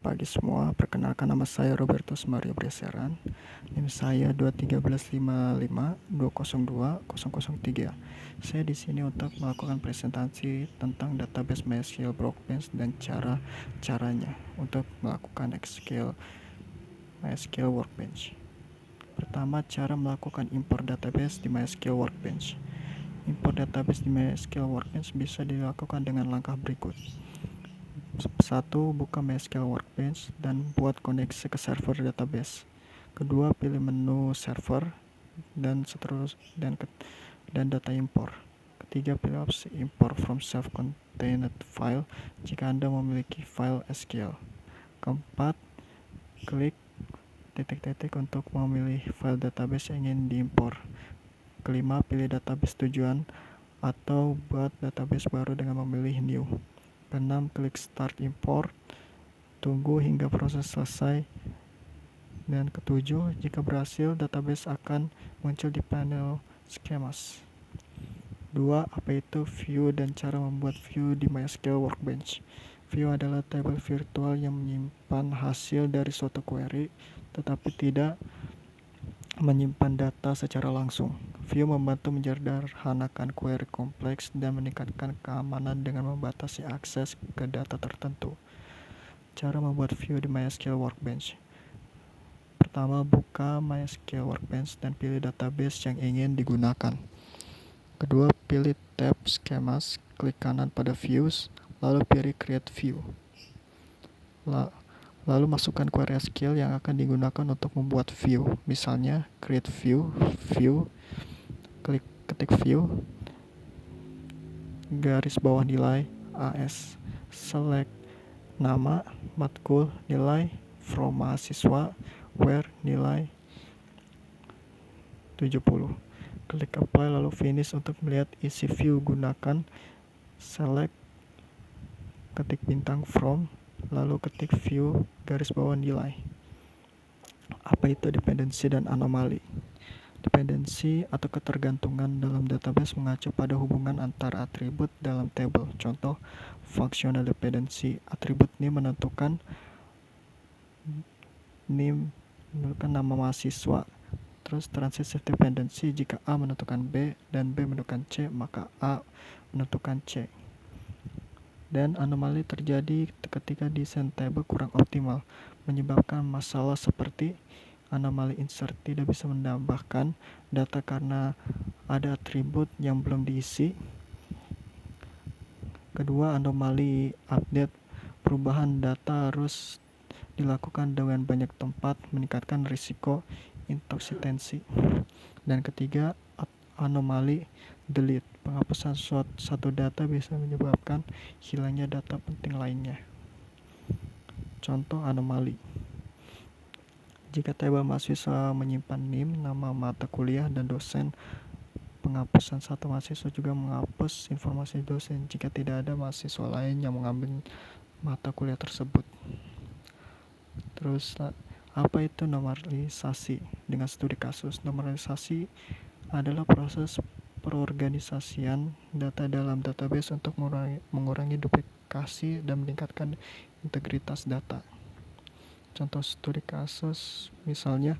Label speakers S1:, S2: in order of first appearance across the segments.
S1: pagi semua. Perkenalkan, nama saya Robertus Mario Breseran. NIM saya 21355202003. Saya di sini untuk melakukan presentasi tentang database MySQL Workbench dan caranya untuk melakukan SQL MySQL Workbench. Pertama, cara melakukan import database di MySQL Workbench. Import database di MySQL Workbench bisa dilakukan dengan langkah berikut. 1. Buka MySQL Workbench dan buat koneksi ke server database. Kedua, pilih menu server dan data import. Ketiga, pilih opsi import from self-contained file jika Anda memiliki file SQL. Keempat, klik titik-titik untuk memilih file database yang ingin diimpor. Kelima, pilih database tujuan atau buat database baru dengan memilih new. Keenam, klik start import, tunggu hingga proses selesai. Dan ketujuh, jika berhasil, database akan muncul di panel schemas. 2. Apa itu view dan cara membuat view di MySQL Workbench? View adalah tabel virtual yang menyimpan hasil dari suatu query, tetapi tidak menyimpan data secara langsung. View membantu menyederhanakan query kompleks dan meningkatkan keamanan dengan membatasi akses ke data tertentu. Cara membuat view di MySQL Workbench. Pertama, buka MySQL Workbench dan pilih database yang ingin digunakan. Kedua, pilih tab Schemas, klik kanan pada Views, lalu pilih Create View. Lalu masukkan query SQL yang akan digunakan untuk membuat view. Misalnya, create view, ketik view, garis bawah nilai, AS, select nama, matkul, nilai, from mahasiswa, where, nilai, 70. Klik apply lalu finish. Untuk melihat isi view, gunakan select, ketik bintang from, lalu ketik view, garis bawah nilai. Apa itu dependensi dan anomali? Dependensi atau ketergantungan dalam database mengacu pada hubungan antara atribut dalam tabel. Contoh, functional dependency. Atribut name menentukan nama mahasiswa. Terus transitive dependency, jika A menentukan B dan B menentukan C, maka A menentukan C. Dan anomali terjadi ketika desain table kurang optimal, menyebabkan masalah seperti anomali insert, tidak bisa menambahkan data karena ada atribut yang belum diisi. Kedua, anomali update, perubahan data harus dilakukan dengan banyak tempat, meningkatkan risiko inkonsistensi. Dan ketiga, anomali delete, penghapusan satu data bisa menyebabkan hilangnya data penting lainnya. Contoh anomali: jika tabel mahasiswa menyimpan NIM, nama mata kuliah, dan dosen, penghapusan satu mahasiswa juga menghapus informasi dosen jika tidak ada mahasiswa lain yang mengambil mata kuliah tersebut. Terus, apa itu normalisasi? Dengan studi kasus, normalisasi adalah proses perorganisasian data dalam database untuk mengurangi duplikasi dan meningkatkan integritas data. Contoh studi kasus, misalnya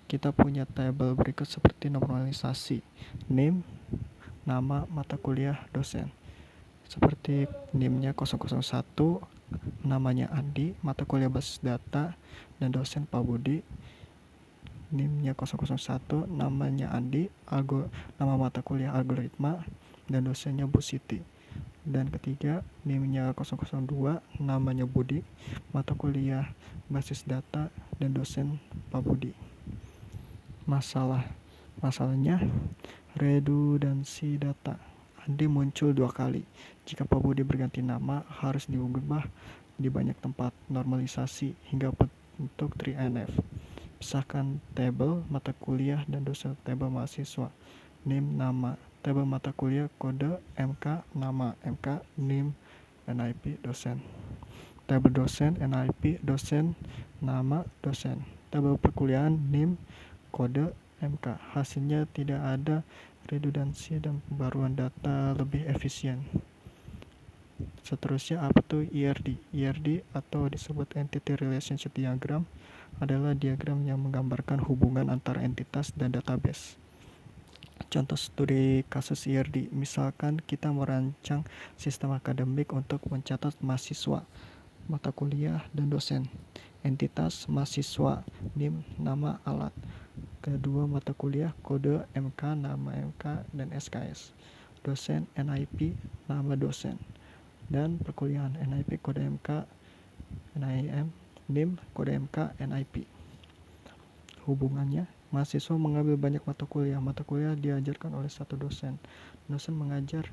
S1: kita punya tabel berikut seperti normalisasi: name, nama, mata kuliah, dosen. Seperti NIM-nya 001, namanya Andi, mata kuliah basis data, dan dosen Pak Budi. NIM-nya 001, namanya Andi, nama mata kuliah algoritma, dan dosennya Bu Siti. Dan ketiga, NIM-nya 002, namanya Budi, mata kuliah basis data, dan dosen Pak Budi. Masalahnya redundansi data. Andi muncul 2 kali. Jika Pak Budi berganti nama, harus diubah di banyak tempat. Normalisasi hingga bentuk 3NF. Pisahkan tabel mata kuliah dan dosen tabel mahasiswa. NIM, nama, tabel mata kuliah, kode, MK, nama, MK, NIM, NIP, dosen. Tabel dosen, NIP, dosen, nama, dosen. Tabel perkuliahan, NIM, kode, MK. Hasilnya tidak ada redundansi dan pembaruan data lebih efisien. Seterusnya apa tuh IRD? IRD atau disebut Entity Relationship Diagram adalah diagram yang menggambarkan hubungan antara entitas dan database. Contoh studi kasus IRD, misalkan kita merancang sistem akademik untuk mencatat mahasiswa, mata kuliah, dan dosen. Entitas mahasiswa, NIM, nama alat. Kedua mata kuliah, kode MK, nama MK, dan SKS. Dosen, NIP, nama dosen. Dan perkuliahan, NIP, kode MK, NIM, NIM, kode MK, NIP. Hubungannya, mahasiswa mengambil banyak mata kuliah. Mata kuliah diajarkan oleh satu dosen. Dosen mengajar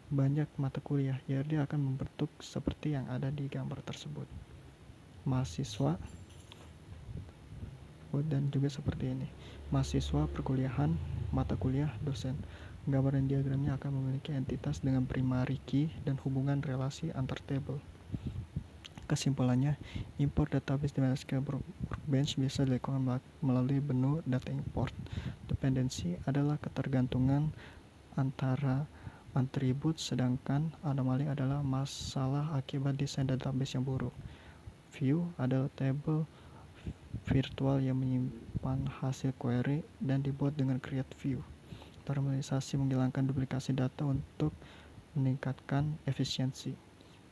S1: banyak mata kuliah. Dia akan membentuk seperti yang ada di gambar tersebut. Mahasiswa dan juga seperti ini. Mahasiswa, perkuliahan, mata kuliah, dosen. Gambaran diagramnya akan memiliki entitas dengan primary key dan hubungan relasi antar table. Kesimpulannya, import database di MySQL Workbench bisa dilakukan melalui menu data import. Dependensi adalah ketergantungan antara atribut, sedangkan anomali adalah masalah akibat desain database yang buruk. View adalah table virtual yang menyimpan hasil query dan dibuat dengan create view. Normalisasi menghilangkan duplikasi data untuk meningkatkan efisiensi.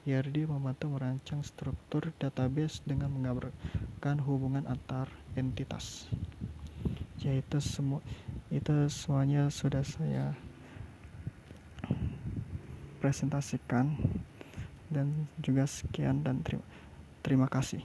S1: IRD membantu merancang struktur database dengan menggambarkan hubungan antar entitas. Ya, itu semuanya sudah saya presentasikan, dan juga sekian dan terima kasih.